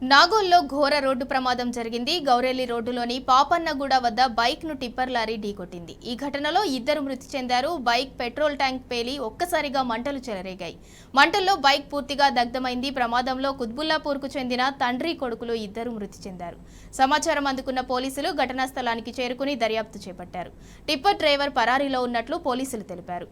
నాగోల్లో ఘోర రోడ్డు ప్రమాదం జరిగింది. గౌరెల్లి రోడ్డులోని పాపన్నగూడ వద్ద బైక్ ను టిప్పర్ లారీ ఢీకొట్టింది. ఈ ఘటనలో ఇద్దరు మృతి చెందారు. బైక్ పెట్రోల్ ట్యాంక్ పేలి ఒక్కసారిగా మంటలు చెలరేగాయి. మంటల్లో బైక్ పూర్తిగా దగ్ధమైంది. ప్రమాదంలో కుత్బుల్లాపూర్కు చెందిన తండ్రి కొడుకులు ఇద్దరు మృతి చెందారు. సమాచారం అందుకున్న పోలీసులు ఘటనా స్థలానికి చేరుకుని దర్యాప్తు చేపట్టారు. టిప్పర్ డ్రైవర్ పరారీలో ఉన్నట్లు పోలీసులు తెలిపారు.